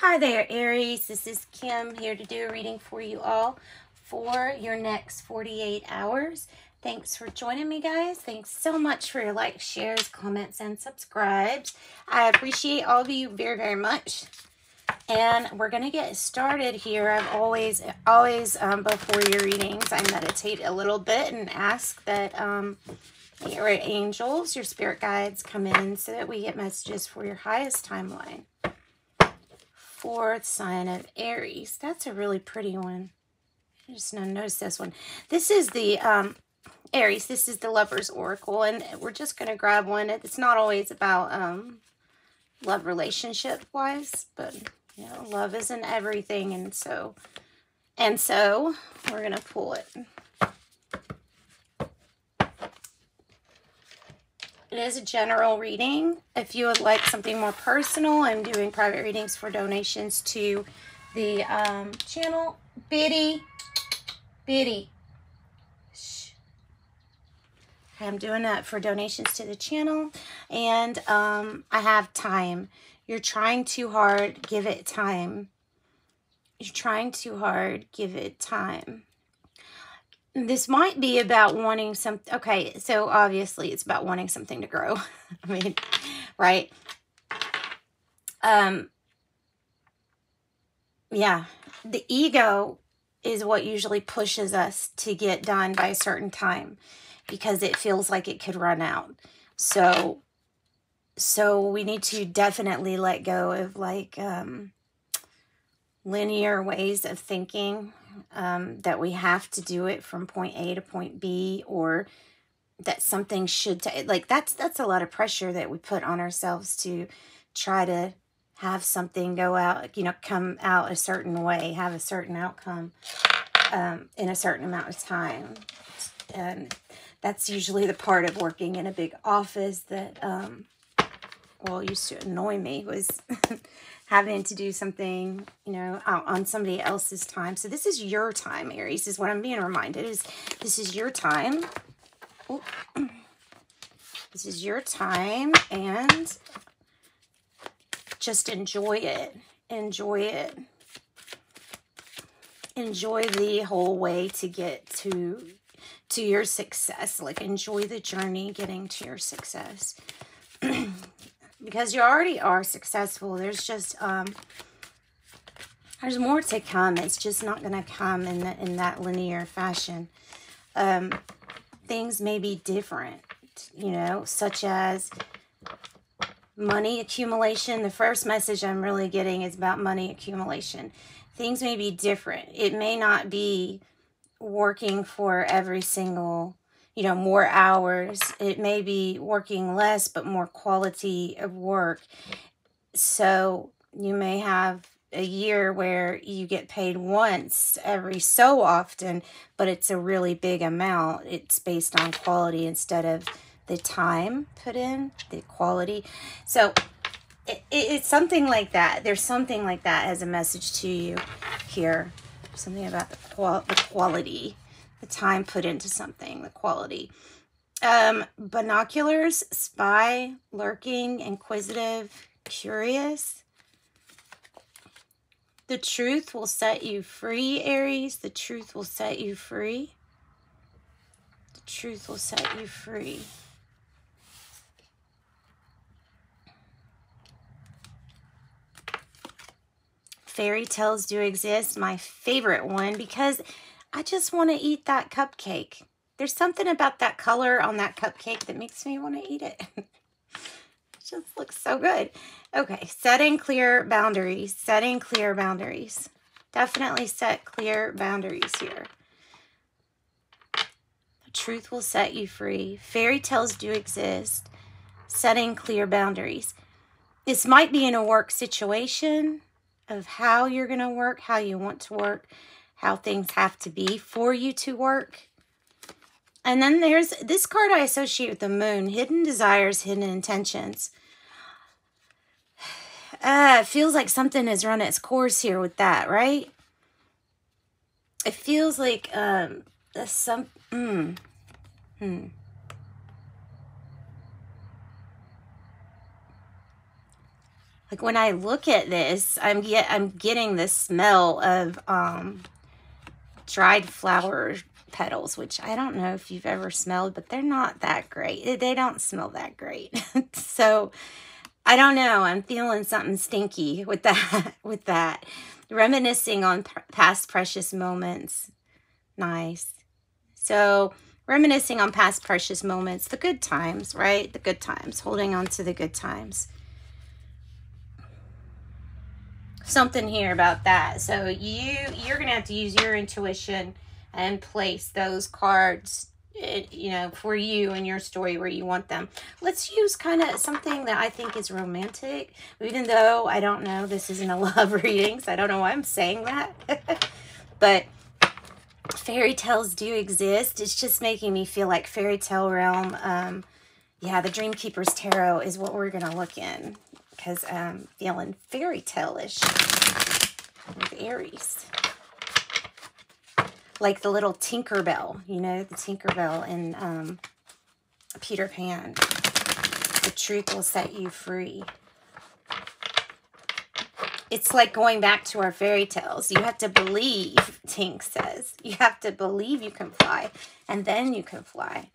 Hi there, Aries. This is Kim here to do a reading for you all for your next 48 hours. Thanks for joining me, guys. Thanks so much for your likes, shares, comments, and subscribes. I appreciate all of you very, very much. And we're going to get started here. I've always before your readings, I meditate a little bit and ask that your angels, your spirit guides come in so that we get messages for your highest timeline. Fourth sign of Aries. That's a really pretty one. I just noticed this one. This is the Aries. This is the Lover's Oracle, and we're just going to grab one. It's not always about love relationship wise, but you know, love isn't everything, and so we're going to pull it. It is a general reading. If you would like something more personal, I'm doing private readings for donations to the channel. Biddy. Shh. I'm doing that for donations to the channel. And I have time. You're trying too hard. Give it time. You're trying too hard. Give it time. This might be about wanting something. Okay, so obviously it's about wanting something to grow. I mean, right? Yeah, the ego is what usually pushes us to get done by a certain time because it feels like it could run out. So we need to definitely let go of like linear ways of thinking. That we have to do it from point A to point B, or that something should take, like that's a lot of pressure that we put on ourselves to try to have something go out, you know, come out a certain way, have a certain outcome in a certain amount of time. And that's usually the part of working in a big office that well, used to annoy me, was having to do something, you know, on somebody else's time. So this is your time, Aries, is what I'm being reminded. Is this is your time. Ooh. This is your time, and just enjoy it. Enjoy it. Enjoy the whole way to get to your success. Like, enjoy the journey getting to your success. Because you already are successful. There's just, there's more to come. It's just not going to come in that linear fashion. Things may be different, you know, such as money accumulation. The first message I'm really getting is about money accumulation. Things may be different. It may not be working for every single, you know, more hours. It may be working less, but more quality of work. So you may have a year where you get paid once every so often, but it's a really big amount. It's based on quality instead of the time put in, the quality. So it's something like that. There's something like that as a message to you here. Something about the quality. The time put into something, the quality. Binoculars, spy, lurking, inquisitive, curious. The truth will set you free, Aries. The truth will set you free. The truth will set you free. Fairy tales do exist. My favorite one, because I just want to eat that cupcake. There's something about that color on that cupcake that makes me want to eat it. It just looks so good. Okay, setting clear boundaries. Setting clear boundaries. Definitely set clear boundaries here. The truth will set you free. Fairy tales do exist. Setting clear boundaries. This might be in a work situation of how you're going to work, how you want to work, how things have to be for you to work. And then there's this card I associate with the moon, hidden desires, hidden intentions. It feels like something has run its course here with that, right? It feels like Like when I look at this, I'm getting the smell of dried flower petals, which I don't know if you've ever smelled, but they're not that great. They don't smell that great. So I don't know. I'm feeling something stinky with that. With that, reminiscing on past precious moments. Nice. So reminiscing on past precious moments, the good times, right? The good times, holding on to the good times. Something here about that. So you're gonna have to use your intuition and place those cards, you know, for you and your story where you want them. Let's use kind of something that I think is romantic, even though I don't know, this isn't a love reading, so I don't know why I'm saying that. But fairy tales do exist. It's just making me feel like fairy tale realm. Yeah, the Dream Keeper's Tarot is what we're gonna look in, because I'm feeling fairy tale-ish with Aries. Like the little Tinkerbell, you know, the Tinkerbell in Peter Pan. The truth will set you free. It's like going back to our fairy tales. You have to believe, Tink says. You have to believe you can fly, and then you can fly.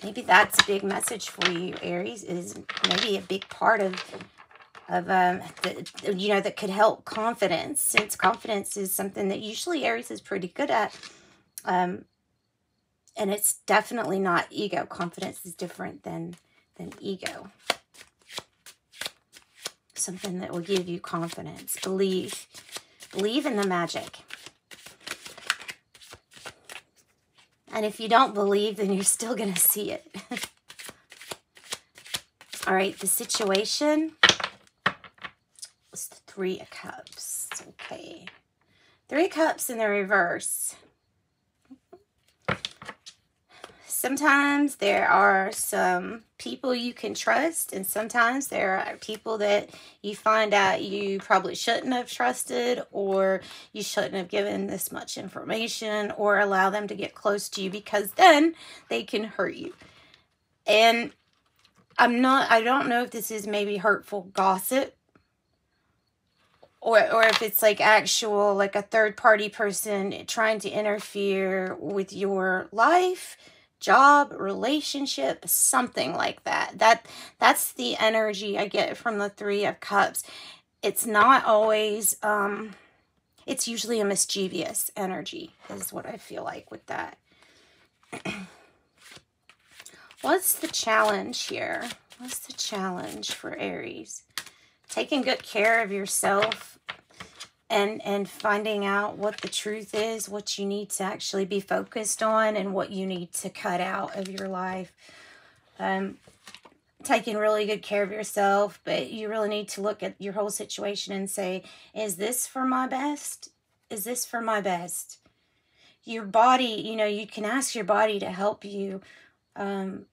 Maybe that's a big message for you, Aries, is maybe a big part of you know, that could help confidence, since confidence is something that usually Aries is pretty good at. And it's definitely not ego. Confidence is different than ego. Something that will give you confidence. Believe in the magic. And if you don't believe, then you're still going to see it. All right, the situation was the Three of Cups. Okay. Three of Cups in the reverse. Sometimes there are some people you can trust, and sometimes there are people that you find out you probably shouldn't have trusted, or you shouldn't have given this much information or allow them to get close to you, because then they can hurt you. And I don't know if this is maybe hurtful gossip, or if it's like actual, like a third party person trying to interfere with your life, job, relationship, something like that. That's the energy I get from the Three of Cups. It's not always, it's usually a mischievous energy is what I feel like with that. What's the challenge here? What's the challenge for Aries? Taking good care of yourself and finding out what the truth is, what you need to actually be focused on, and what you need to cut out of your life. Taking really good care of yourself, but you really need to look at your whole situation and say, is this for my best? Is this for my best? Your body, you know, you can ask your body to help you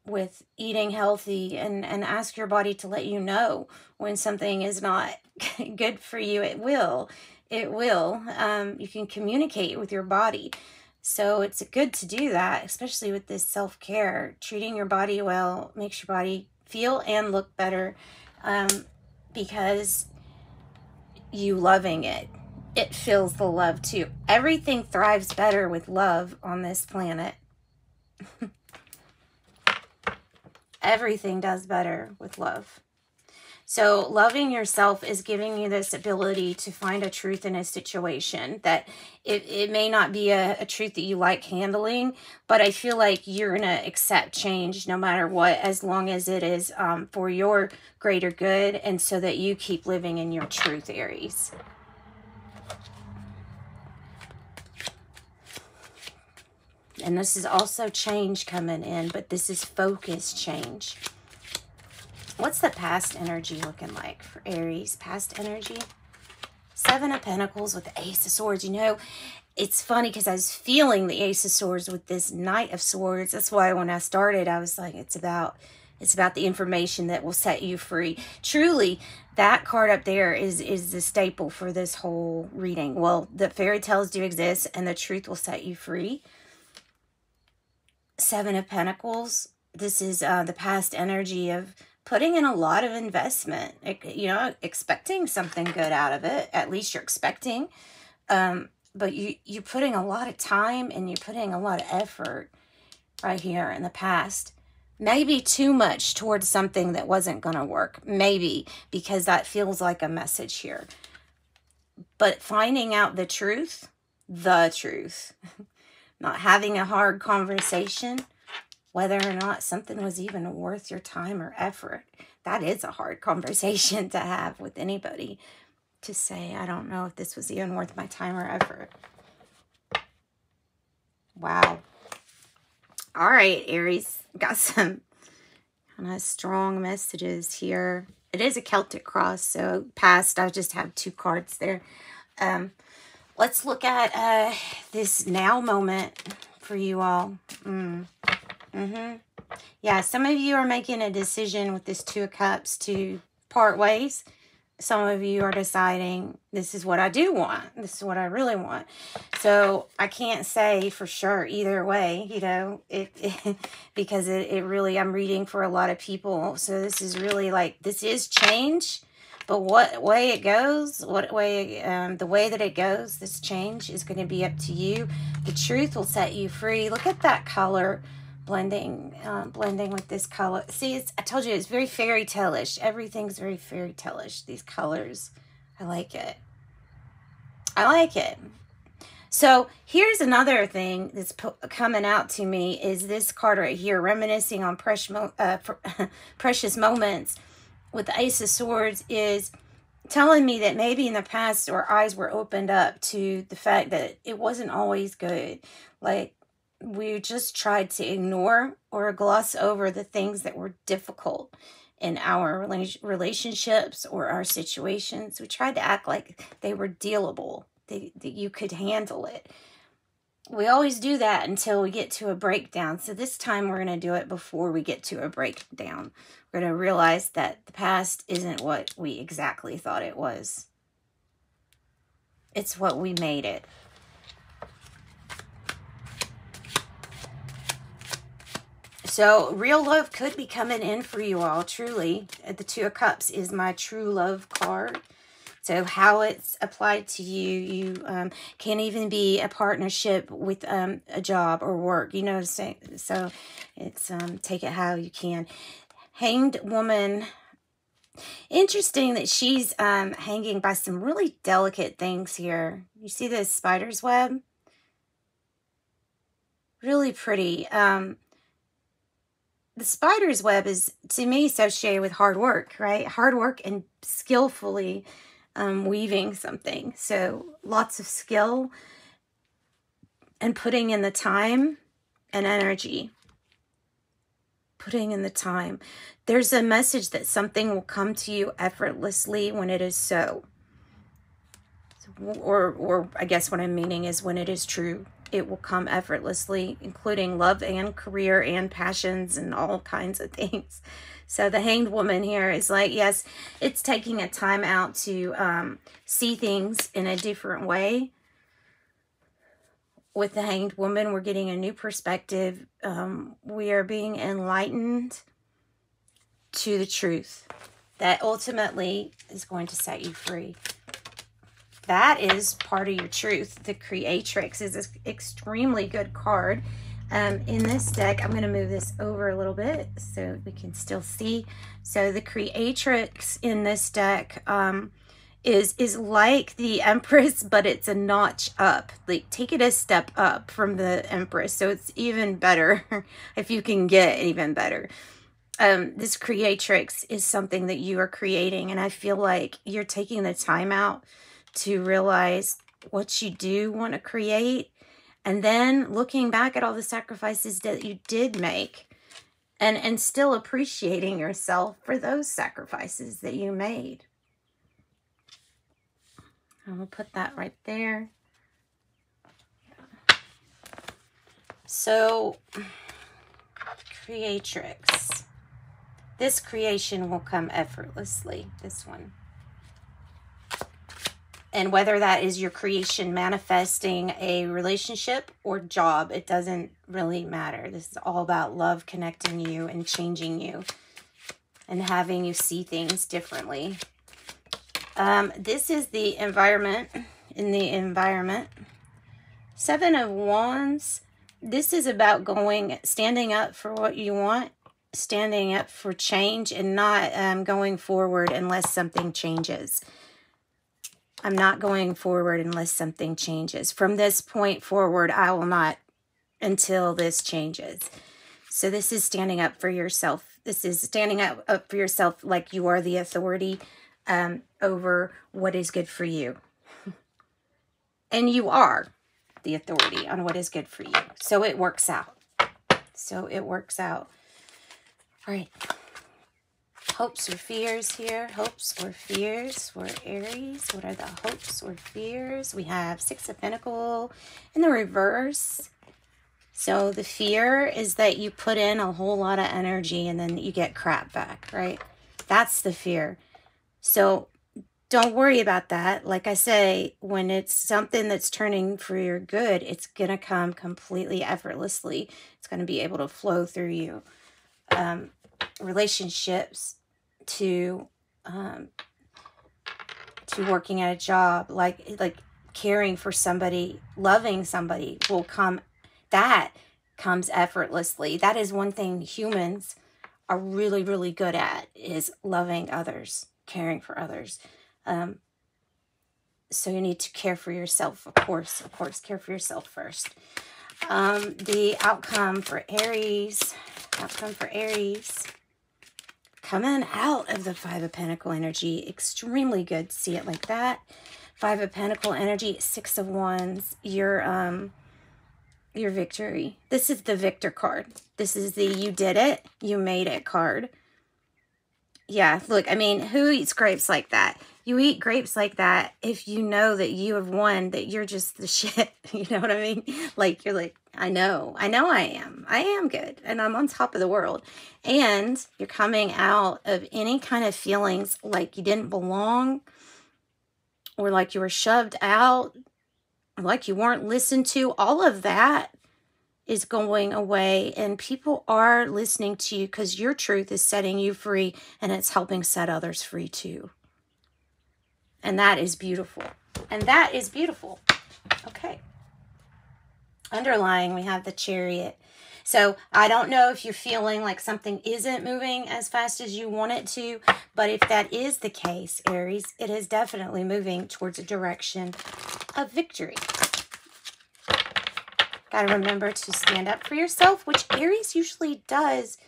with eating healthy, and ask your body to let you know when something is not good for you. It will. You can communicate with your body. So it's good to do that, especially with this self-care. Treating your body well makes your body feel and look better, because you loving it. It feels the love too. Everything thrives better with love on this planet. Everything does better with love. So loving yourself is giving you this ability to find a truth in a situation that it may not be a truth that you like handling, but I feel like you're going to accept change no matter what, as long as it is for your greater good, and so that you keep living in your truth, Aries. And this is also change coming in, but this is focused change. What's the past energy looking like for Aries? Past energy? Seven of Pentacles with the Ace of Swords. You know, it's funny because I was feeling the Ace of Swords with this Knight of Swords. That's why when I started, I was like, it's about the information that will set you free. Truly, that card up there is the staple for this whole reading. Well, the fairy tales do exist, and the truth will set you free. Seven of Pentacles. This is the past energy of putting in a lot of investment, you know, expecting something good out of it. At least you're expecting. But you're putting a lot of time and you're putting a lot of effort right here in the past. Maybe too much towards something that wasn't going to work. Maybe, because that feels like a message here. But finding out the truth, not having a hard conversation, whether or not something was even worth your time or effort. That is a hard conversation to have with anybody. To say, I don't know if this was even worth my time or effort. Wow. All right, Aries. Got some kind of strong messages here. It is a Celtic cross, so past, I just have 2 cards there. Let's look at this now moment for you all. Yeah, some of you are making a decision with this 2 of Cups to part ways. Some of you are deciding, this is what I do want. This is what I really want. So I can't say for sure either way, you know, because it really, I'm reading for a lot of people. So this is really like, this is change, but what way it goes, the way that it goes, this change is going to be up to you. The truth will set you free. Look at that color. Blending with this color. See, I told you, it's very fairy tale-ish. Everything's very fairy tale-ish. These colors. I like it. I like it. So here's another thing that's coming out to me is this card right here, reminiscing on precious moments with the Ace of Swords, is telling me that maybe in the past our eyes were opened up to the fact that it wasn't always good. Like, we just tried to ignore or gloss over the things that were difficult in our relationships or our situations. We tried to act like they were dealable, that you could handle it. We always do that until we get to a breakdown. So this time we're going to do it before we get to a breakdown. We're going to realize that the past isn't what we exactly thought it was. It's what we made it. So real love could be coming in for you all, truly. The 2 of Cups is my true love card. So how it's applied to you, you can even be a partnership with a job or work, you know, so it's take it how you can. Hanged Woman. Interesting that she's hanging by some really delicate things here. You see this spider's web? Really pretty. The spider's web is, to me, associated with hard work, right? Hard work and skillfully weaving something. So lots of skill and putting in the time and energy. Putting in the time. There's a message that something will come to you effortlessly when it is so. Or I guess what I'm meaning is when it is true. It will come effortlessly, including love and career and passions and all kinds of things. So the Hanged Woman here is like, yes, it's taking a time out to see things in a different way. With the Hanged Woman, we're getting a new perspective. We are being enlightened to the truth that ultimately is going to set you free. That is part of your truth. The Creatrix is an extremely good card. In this deck, I'm going to move this over a little bit so we can still see. So the Creatrix in this deck is like the Empress, but it's a notch up. Like, take it a step up from the Empress, so it's even better if you can get even better. This Creatrix is something that you are creating, and I feel like you're taking the time out to realize what you do want to create, and then looking back at all the sacrifices that you did make, and still appreciating yourself for those sacrifices that you made. I'm going to put that right there. So, Creatrix. This creation will come effortlessly, this one. And whether that is your creation manifesting a relationship or job, it doesn't really matter. This is all about love connecting you and changing you and having you see things differently. This is the environment. In the environment, 7 of Wands. This is about standing up for what you want, standing up for change, and not going forward unless something changes. I'm not going forward unless something changes. From this point forward, I will not until this changes. So this is standing up for yourself. This is standing up for yourself like you are the authority over what is good for you. And you are the authority on what is good for you. So it works out. So it works out. All right. Hopes or fears here. Hopes or fears for Aries. What are the hopes or fears? We have 6 of Pentacles in the reverse. So the fear is that you put in a whole lot of energy and then you get crap back, right? That's the fear. So don't worry about that. Like I say, when it's something that's turning for your good, it's going to come completely effortlessly. It's going to be able to flow through you. Relationships to working at a job, like caring for somebody, loving somebody will come. That comes effortlessly. That is one thing humans are really, really good at, is loving others, caring for others. So you need to care for yourself, of course, care for yourself first. The outcome for Aries, coming out of the 5 of Pentacles energy, extremely good to see it like that. 5 of Pentacles energy, 6 of Wands, your victory. This is the victor card. This is the you did it, you made it card. Yeah, look, I mean, who eats grapes like that? You eat grapes like that if you know that you have won, that you're just the shit. You know what I mean? Like, you're like, I know I am. I am good. And I'm on top of the world. And you're coming out of any kind of feelings like you didn't belong, or like you were shoved out, or like you weren't listened to. All of that is going away, and people are listening to you because your truth is setting you free, and it's helping set others free too. And that is beautiful. And that is beautiful. Okay. Underlying, we have the Chariot. So I don't know if you're feeling like something isn't moving as fast as you want it to, but if that is the case, Aries, it is definitely moving towards a direction of victory. Got to remember to stand up for yourself, which Aries usually does.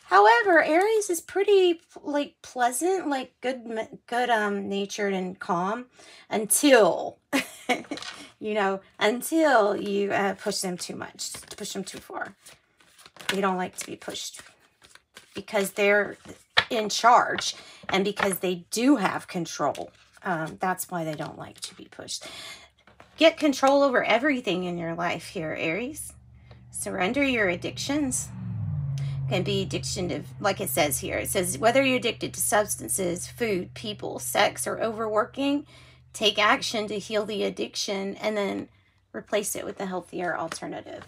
However, Aries is pretty like pleasant, like good natured and calm until, until you push them too much, push them too far. They don't like to be pushed because they're in charge and because they do have control. That's why they don't like to be pushed. Get control over everything in your life here, Aries. Surrender your addictions. Can be addiction to, like it says here, it says, whether you're addicted to substances, food, people, sex, or overworking, take action to heal the addiction and then replace it with a healthier alternative.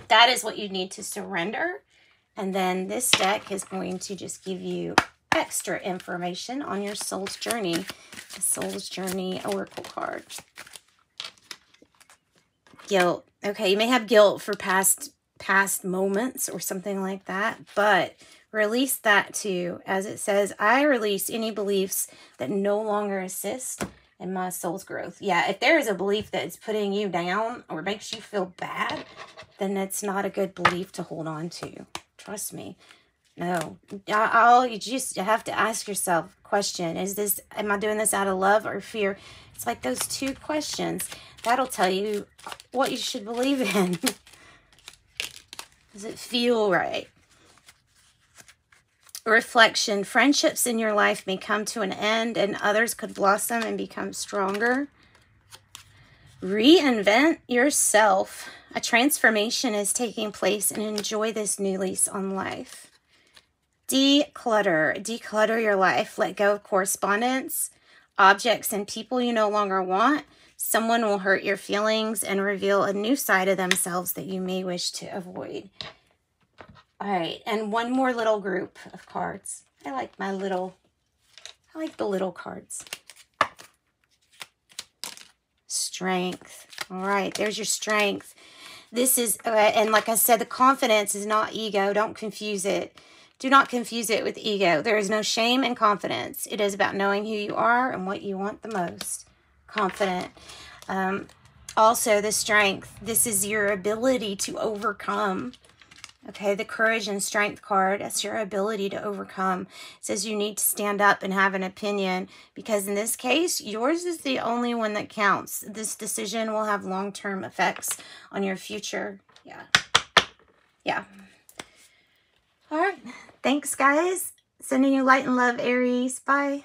That is what you need to surrender. And then this deck is going to just give you extra information on your soul's journey. The Soul's Journey Oracle card. Guilt. Okay, you may have guilt for past moments or something like that, but release that too. As it says, I release any beliefs that no longer assist in my soul's growth. Yeah, if there is a belief that is putting you down or makes you feel bad, then it's not a good belief to hold on to. Trust me. No. You just have to ask yourself, question, am I doing this out of love or fear? It's like those 2 questions. That'll tell you what you should believe in. Does it feel right? Reflection. Friendships in your life may come to an end and others could blossom and become stronger. Reinvent yourself. A transformation is taking place and enjoy this new lease on life. Declutter. Declutter your life. Let go of correspondence, objects, and people you no longer want. Someone will hurt your feelings and reveal a new side of themselves that you may wish to avoid. All right, and one more little group of cards. I like the little cards. Strength. All right, there's your strength. This is, and like I said, the confidence is not ego. Don't confuse it. Do not confuse it with ego. There is no shame in confidence. It is about knowing who you are and what you want the most. Confident. Also, the strength. This is your ability to overcome. Okay, the courage and strength card, that's your ability to overcome. It says you need to stand up and have an opinion, because in this case, yours is the only one that counts. This decision will have long-term effects on your future. Yeah. All right. Thanks, guys. Sending you light and love, Aries. Bye.